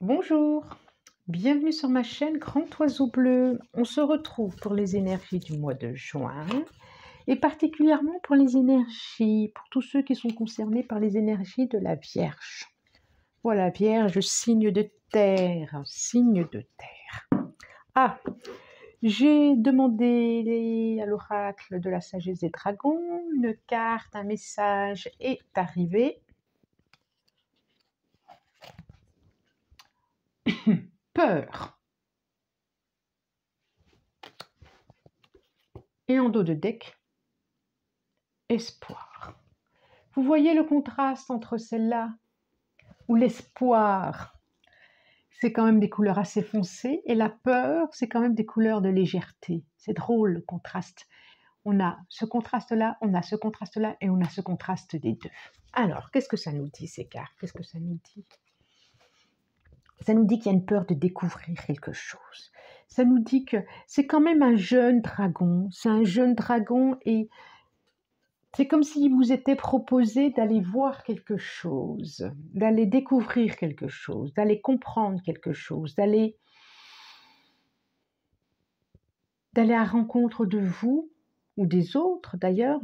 Bonjour, bienvenue sur ma chaîne Grand Oiseau Bleu. On se retrouve pour les énergies du mois de juin et particulièrement pour les énergies, pour tous ceux qui sont concernés par les énergies de la Vierge. Voilà, Vierge, signe de terre, signe de terre. Ah, j'ai demandé à l'oracle de la sagesse des dragons, une carte, un message est arrivé. Peur. Et en dos de deck, espoir. Vous voyez le contraste entre celle-là, où l'espoir, c'est quand même des couleurs assez foncées, et la peur, c'est quand même des couleurs de légèreté. C'est drôle le contraste. On a ce contraste-là, on a ce contraste-là, et on a ce contraste des deux. Alors, qu'est-ce que ça nous dit, ces cartes? Qu'est-ce que ça nous dit? Ça nous dit qu'il y a une peur de découvrir quelque chose. Ça nous dit que c'est quand même un jeune dragon. C'est un jeune dragon et c'est comme s'il vous était proposé d'aller voir quelque chose, d'aller découvrir quelque chose, d'aller comprendre quelque chose, d'aller à la rencontre de vous, ou des autres d'ailleurs,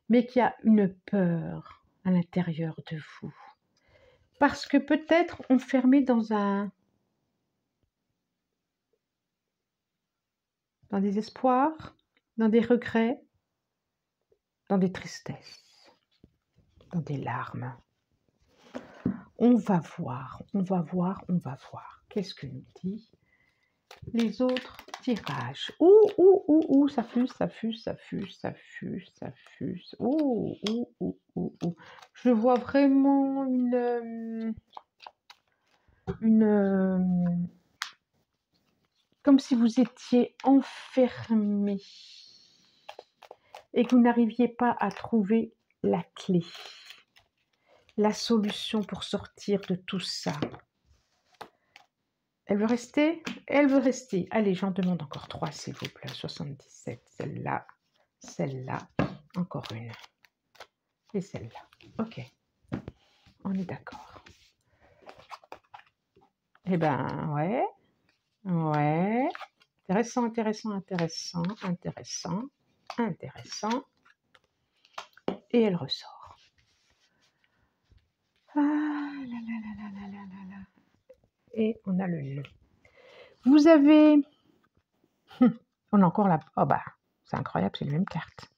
mais qu'il y a une peur à l'intérieur de vous. Parce que peut-être enfermé dans des espoirs, dans des regrets, dans des tristesses, dans des larmes. On va voir, on va voir, on va voir. Qu'est-ce que nous dit les autres tirages? Ouh, ça fuse, ça fuse, ça fuse, ça fuse, ça fuse. Ouh. Je vois vraiment comme si vous étiez enfermé et que vous n'arriviez pas à trouver la clé, la solution pour sortir de tout ça. Elle veut rester? Elle veut rester. Allez, j'en demande encore 3, s'il vous plaît. 77, celle-là, encore une. Et celle-là. Ok, on est d'accord. Eh ben, ouais. Intéressant. Et elle ressort. Ah là. Et on a le nœud. Vous avez... on a encore la... Oh bah, c'est incroyable, c'est la même carte.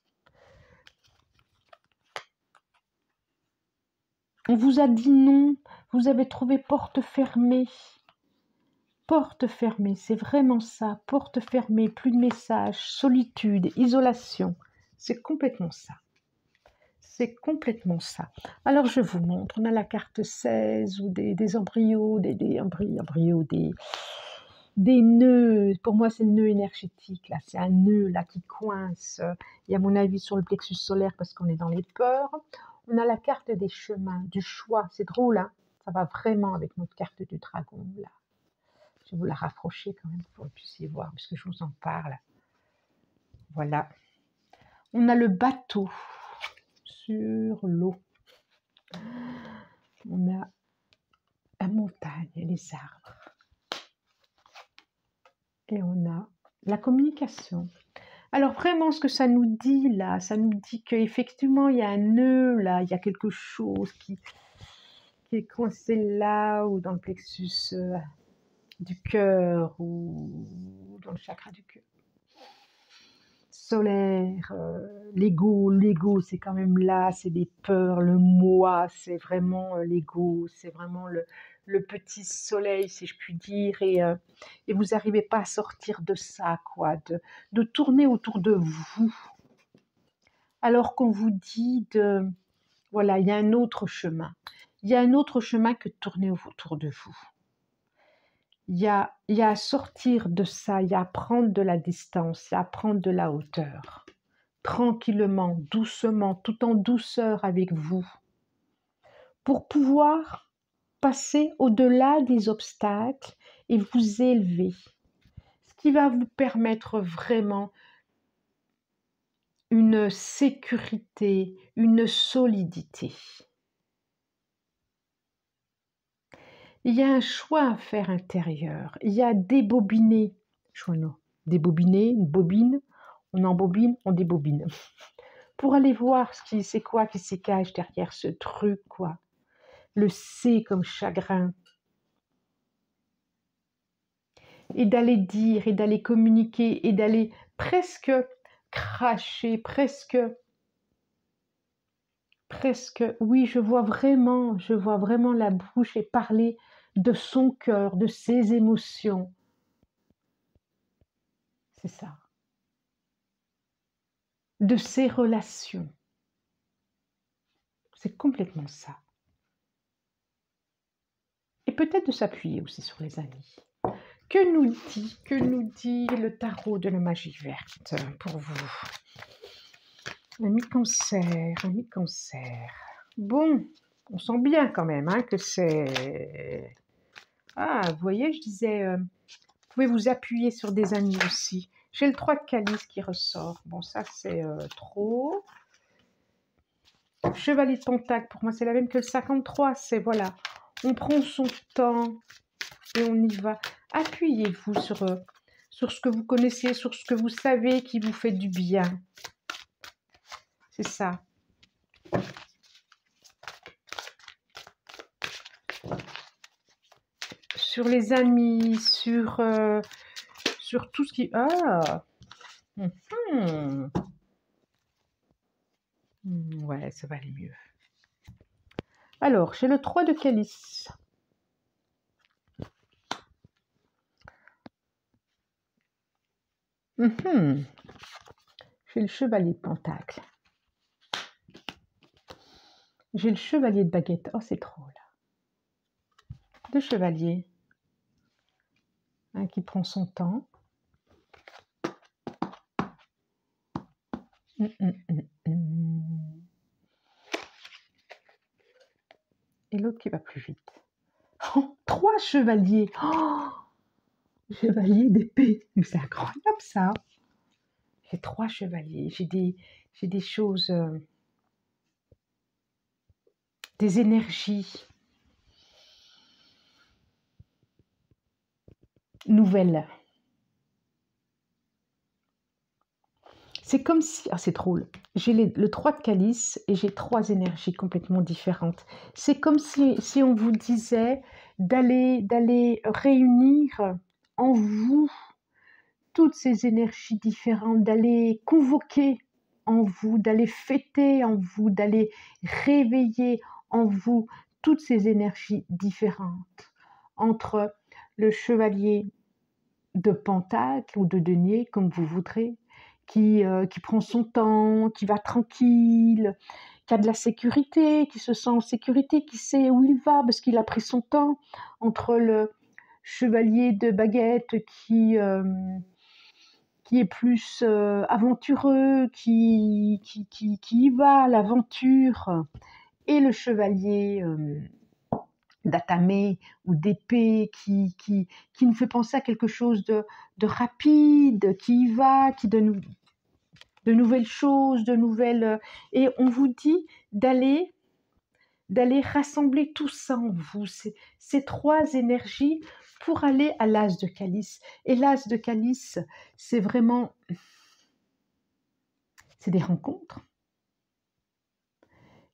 On vous a dit non, vous avez trouvé porte fermée. Porte fermée, c'est vraiment ça. Porte fermée, plus de messages, solitude, isolation. C'est complètement ça. C'est complètement ça. Alors je vous montre, on a la carte 16 ou des embryos, des nœuds. Pour moi, c'est le nœud énergétique. Là, c'est un nœud là qui coince. Et à mon avis, sur le plexus solaire, parce qu'on est dans les peurs. On a la carte des chemins, du choix. C'est drôle, hein? Ça va vraiment avec notre carte du dragon, là. Je vais vous la rapprocher quand même pour que vous puissiez voir, parce que je vous en parle. Voilà. On a le bateau sur l'eau. On a la montagne et les arbres. Et on a la communication. Alors vraiment, ce que ça nous dit là, ça nous dit qu'effectivement, il y a un nœud là, il y a quelque chose qui est coincé là, ou dans le plexus du cœur, ou dans le chakra du cœur. Solaire, l'ego, c'est quand même là, c'est des peurs, le moi, c'est vraiment l'ego, c'est vraiment le petit soleil, si je puis dire, et vous n'arrivez pas à sortir de ça, quoi, de tourner autour de vous, alors qu'on vous dit voilà, il y a un autre chemin, il y a un autre chemin que de tourner autour de vous. Il y a à sortir de ça, il y a à prendre de la distance, il y a à prendre de la hauteur. Tranquillement, doucement, tout en douceur avec vous, pour pouvoir passer au-delà des obstacles et vous élever, ce qui va vous permettre vraiment une sécurité, une solidité. Il y a un choix à faire intérieur. Il y a débobiner. Choix non. Débobiner, une bobine. On embobine, on débobine. Pour aller voir c'est quoi qui se cache derrière ce truc, quoi. Le C comme chagrin. Et d'aller dire, et d'aller communiquer, et d'aller presque cracher, presque, oui, je vois vraiment la bouche et parler de son cœur, de ses émotions. C'est ça. De ses relations. C'est complètement ça. Et peut-être de s'appuyer aussi sur les amis. Que nous dit le tarot de la magie verte pour vous? Ami cancer, ami cancer. Bon, on sent bien quand même hein, que c'est... Ah, vous voyez, je disais, vous pouvez vous appuyer sur des amis aussi. J'ai le 3 de calice qui ressort. Bon, ça c'est trop. Chevalier de Pentacle, pour moi c'est la même que le 53. C'est voilà, on prend son temps et on y va. Appuyez-vous sur ce que vous connaissez, sur ce que vous savez qui vous fait du bien. C'est ça. Sur les amis, sur tout ce qui... Ah ouais, ça va aller mieux. Alors, j'ai le 3 de calice. J'ai le chevalier de pentacle. J'ai le chevalier de baguette. Oh, c'est trop, là. 2 chevaliers. Un qui prend son temps. Et l'autre qui va plus vite. Oh, 3 chevaliers. Oh, chevalier d'épée. Mais c'est incroyable, ça. J'ai 3 chevaliers. J'ai des choses... des énergies nouvelles. C'est comme si... Ah, c'est drôle. J'ai le 3 de calice et j'ai 3 énergies complètement différentes. C'est comme si on vous disait d'aller réunir en vous toutes ces énergies différentes, d'aller convoquer en vous, d'aller fêter en vous, d'aller réveiller en vous toutes ces énergies différentes. Entre le chevalier de pentacle ou de denier, comme vous voudrez, qui prend son temps, qui va tranquille, qui a de la sécurité, qui se sent en sécurité, qui sait où il va parce qu'il a pris son temps, entre le chevalier de baguette qui est plus aventureux, qui y va à l'aventure, et le chevalier d'atamé ou d'épée qui nous fait penser à quelque chose de rapide, qui y va, qui donne de nouvelles choses, de nouvelles... Et on vous dit d'aller rassembler tout ça en vous, ces 3 énergies, pour aller à l'as de calice. Et l'as de calice, c'est vraiment... C'est des rencontres.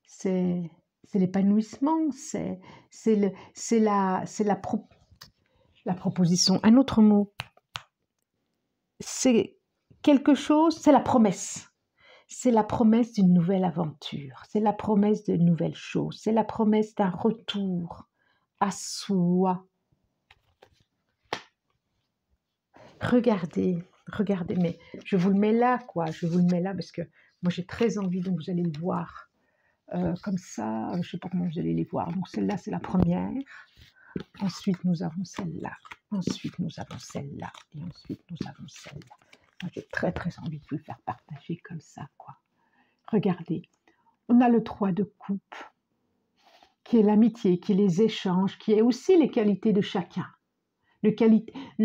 C'est l'épanouissement, c'est la proposition. Un autre mot, c'est quelque chose, c'est la promesse. C'est la promesse d'une nouvelle aventure, c'est la promesse de nouvelles choses, c'est la promesse d'un retour à soi. Regardez, mais je vous le mets là, quoi, je vous le mets là parce que moi j'ai très envie, donc vous allez le voir. Comme ça, je ne sais pas comment vous allez les voir. Donc celle-là, c'est la première. Ensuite, nous avons celle-là. Ensuite, nous avons celle-là. Et ensuite, nous avons celle-là. Moi, j'ai très, très envie de vous le faire partager comme ça, quoi. Regardez, on a le 3 de coupe, qui est l'amitié, qui est les échanges, qui est aussi les qualités de chacun.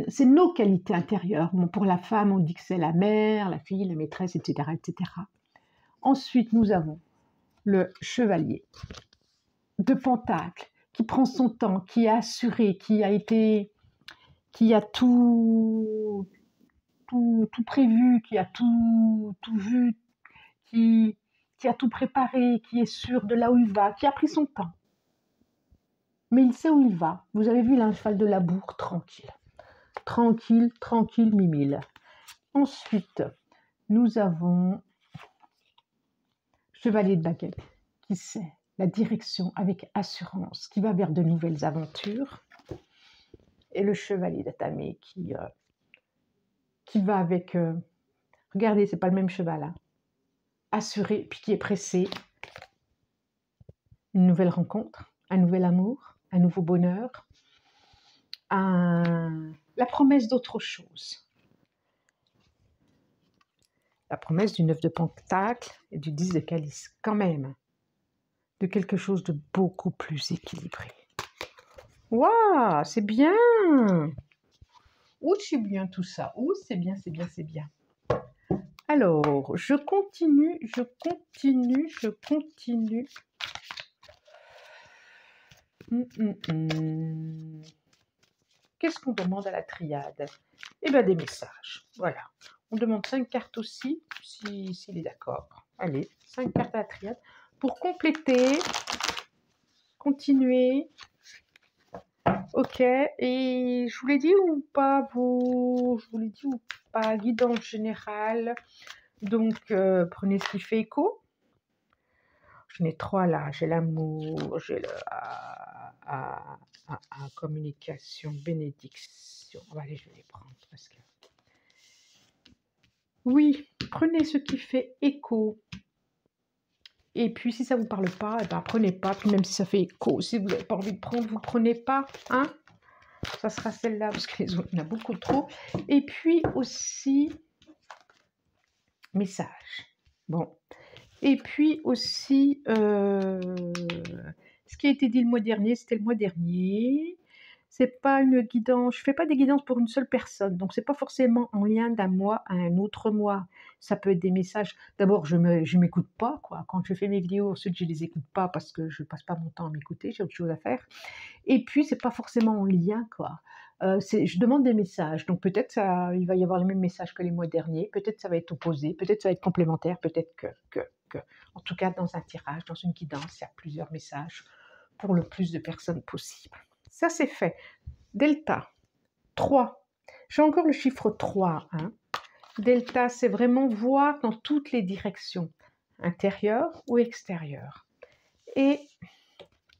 C'est nos qualités intérieures. Bon, pour la femme, on dit que c'est la mère, la fille, la maîtresse, etc., etc. Ensuite, nous avons le chevalier de pentacle, qui prend son temps, qui est assuré, qui a tout prévu, qui a tout vu, qui a tout préparé, qui est sûr de là où il va, qui a pris son temps. Mais il sait où il va. Vous avez vu là, un cheval de labour, tranquille. Tranquille, tranquille, mimile. Ensuite, nous avons chevalier de baguette, qui sait la direction avec assurance, qui va vers de nouvelles aventures. Et le chevalier d'atamé qui va avec... regardez, c'est pas le même cheval, hein. Assuré, puis qui est pressé. Une nouvelle rencontre, un nouvel amour, un nouveau bonheur, la promesse d'autre chose. La promesse du 9 de Pentacle et du 10 de Calice, quand même, de quelque chose de beaucoup plus équilibré. Waouh, c'est bien! Ouh, c'est bien tout ça. Ouh, c'est bien, c'est bien, c'est bien. Alors, je continue. Qu'est-ce qu'on demande à la triade? Eh bien, des messages. Voilà. On demande 5 cartes aussi, s'il est d'accord. Allez, 5 cartes à la triade pour compléter, continuer. Ok, et je vous l'ai dit ou pas, guidance générale. Donc, prenez ce qui fait écho. J'en ai 3 là, j'ai l'amour, j'ai le communication, bénédiction. Allez, je vais les prendre parce que... Oui, prenez ce qui fait écho. Et puis, si ça ne vous parle pas, eh ben, prenez pas. Puis même si ça fait écho, si vous n'avez pas envie de prendre, vous ne prenez pas. Hein, ça sera celle-là, parce que les autres, il y en a beaucoup trop. Et puis aussi, message. Bon. Et puis aussi, ce qui a été dit le mois dernier, c'était le mois dernier. C'est pas une guidance, je fais pas des guidances pour une seule personne, donc c'est pas forcément en lien d'un mois à un autre mois. Ça peut être des messages. D'abord, je m'écoute pas, quoi. Quand je fais mes vidéos, ensuite je les écoute pas parce que je passe pas mon temps à m'écouter, j'ai autre chose à faire. Et puis c'est pas forcément en lien, quoi. Je demande des messages, donc peut-être il va y avoir les mêmes messages que les mois derniers, peut-être ça va être opposé, peut-être ça va être complémentaire, peut-être que. En tout cas, dans un tirage, dans une guidance, il y a plusieurs messages pour le plus de personnes possible. Ça, c'est fait. Delta, 3. J'ai encore le chiffre 3. Hein. Delta, c'est vraiment voir dans toutes les directions, intérieures ou extérieures. Et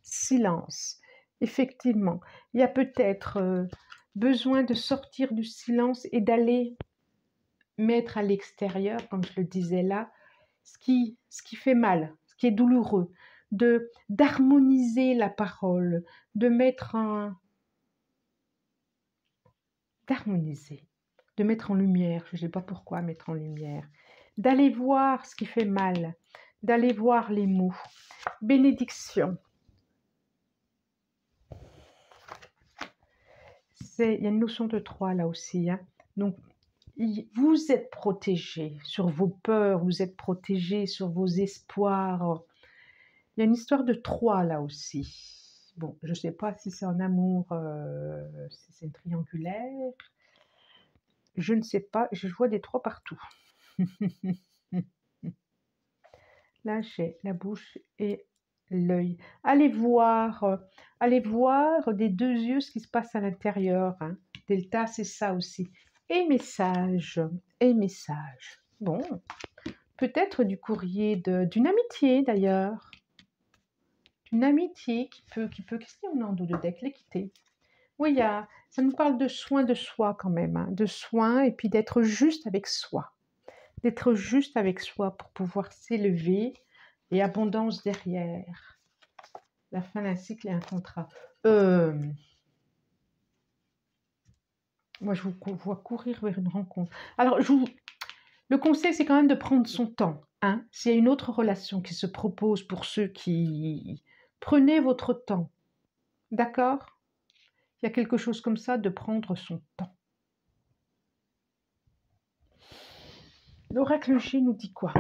silence. Effectivement, il y a peut-être besoin de sortir du silence et d'aller mettre à l'extérieur, comme je le disais là, ce qui fait mal, ce qui est douloureux, d'harmoniser la parole, de mettre de mettre en lumière, je ne sais pas pourquoi mettre en lumière, d'aller voir ce qui fait mal, d'aller voir les mots. Bénédiction. Il y a une notion de 3 là aussi. Hein. Donc, vous êtes protégé sur vos peurs, vous êtes protégé sur vos espoirs. Il y a une histoire de 3 là aussi. Bon, je ne sais pas si c'est en amour, si c'est une triangulaire. Je ne sais pas, je vois des 3 partout. Là, j'ai la bouche et l'œil. Allez voir des 2 yeux ce qui se passe à l'intérieur. Hein. Delta, c'est ça aussi. Et message. Bon, peut-être du courrier d'une amitié d'ailleurs. Une amitié qui peut qu'est-ce qu'il y a en dos de deck? L'équité. Oui, ça nous parle de soin de soi quand même, hein, de soin et puis d'être juste avec soi. D'être juste avec soi pour pouvoir s'élever et abondance derrière. La fin d'un cycle et un contrat. Moi, je vous vois courir vers une rencontre. Alors, le conseil, c'est quand même de prendre son temps. Hein. S'il y a une autre relation qui se propose pour ceux qui... Prenez votre temps. D'accord? Il y a quelque chose comme ça de prendre son temps. L'oracle J nous dit quoi?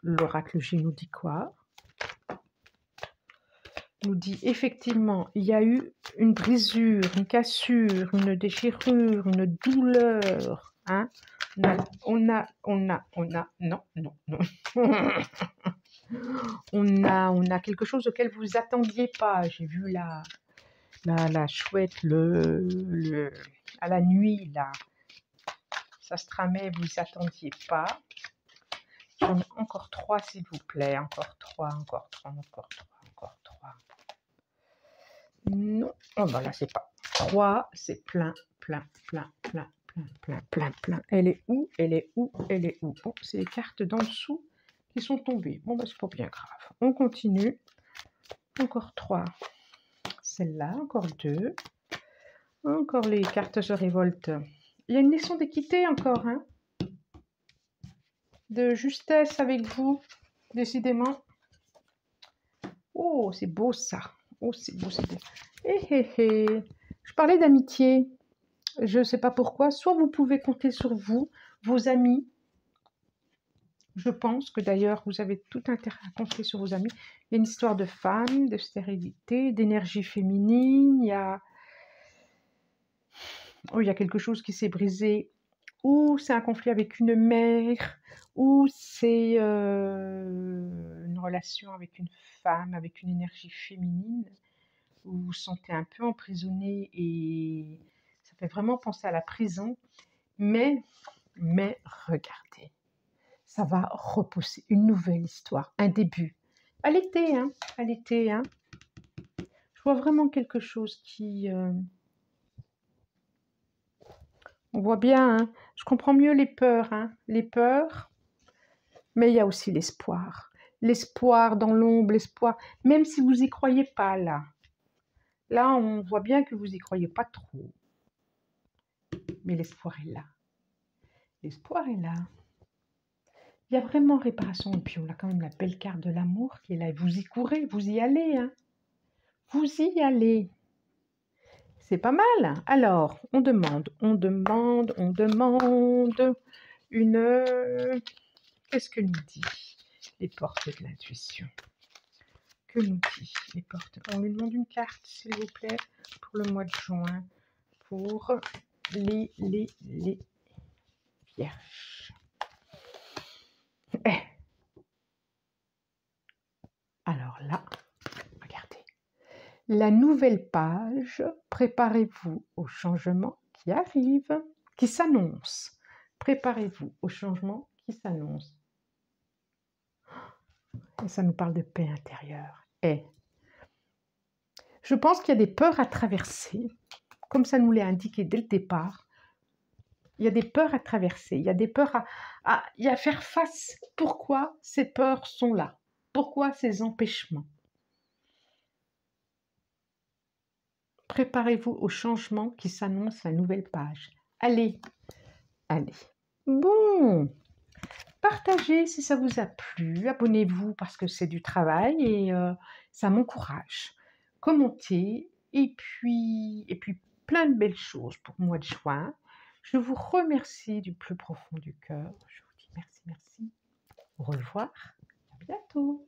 L'oracle J nous dit quoi? nous dit effectivement, il y a eu une brisure, une cassure, une déchirure, une douleur. Hein? Non, non, non. on a quelque chose auquel vous vous attendiez pas. J'ai vu la chouette à la nuit, là. Ça se tramait, vous vous attendiez pas. J'en ai encore 3, s'il vous plaît. Encore 3, encore 3, encore 3, encore 3. Non, oh ben là, c'est pas 3, c'est plein, plein, plein, plein, plein, plein, plein, plein. Elle est où? Elle est où? Elle est où? Bon, c'est les cartes d'en dessous qui sont tombées. Bon, ben, c'est pas bien grave. On continue. Encore 3. Celle-là, encore 2. Encore les cartes se révoltent. Il y a une leçon d'équité encore, hein? De justesse avec vous, décidément. Oh, c'est beau ça. Oh, c'est beau, c'est beau. Je parlais d'amitié. Je ne sais pas pourquoi. Soit vous pouvez compter sur vous, vos amis. Je pense que d'ailleurs, vous avez tout intérêt à compter sur vos amis. Il y a une histoire de femme, de stérilité, d'énergie féminine. Il y a quelque chose qui s'est brisé. Ou c'est un conflit avec une mère, ou c'est une relation avec une femme, avec une énergie féminine. Vous vous sentez un peu emprisonné et ça fait vraiment penser à la prison. Mais regardez, ça va repousser une nouvelle histoire, un début. À l'été, hein, à l'été, hein. Je vois vraiment quelque chose qui... On voit bien, hein. Je comprends mieux les peurs, hein. Les peurs, mais il y a aussi l'espoir. L'espoir dans l'ombre, l'espoir, même si vous n'y croyez pas, là. Là, on voit bien que vous n'y croyez pas trop. Mais l'espoir est là. L'espoir est là. Il y a vraiment réparation. Et puis, on a quand même la belle carte de l'amour qui est là. Vous y courez, vous y allez. Hein. Vous y allez. C'est pas mal. Alors, on demande une... Qu'est-ce que nous dit les portes de l'intuition? Que nous dit les portes? On lui demande une carte, s'il vous plaît, pour le mois de juin, pour les vierges. Alors là, regardez. La nouvelle page, préparez-vous au changement qui arrive, qui s'annonce. Préparez-vous au changement qui s'annonce. Et ça nous parle de paix intérieure. Je pense qu'il y a des peurs à traverser, comme ça nous l'a indiqué dès le départ. Il y a des peurs à traverser, il y a des peurs à faire face. Pourquoi ces peurs sont là? Pourquoi ces empêchements? Préparez-vous au changement qui s'annonce, la nouvelle page. Allez, allez. Bon, partagez si ça vous a plu, abonnez-vous parce que c'est du travail et ça m'encourage. Commentez et puis plein de belles choses pour le mois de juin. Je vous remercie du plus profond du cœur. Je vous dis merci, merci. Au revoir, à bientôt.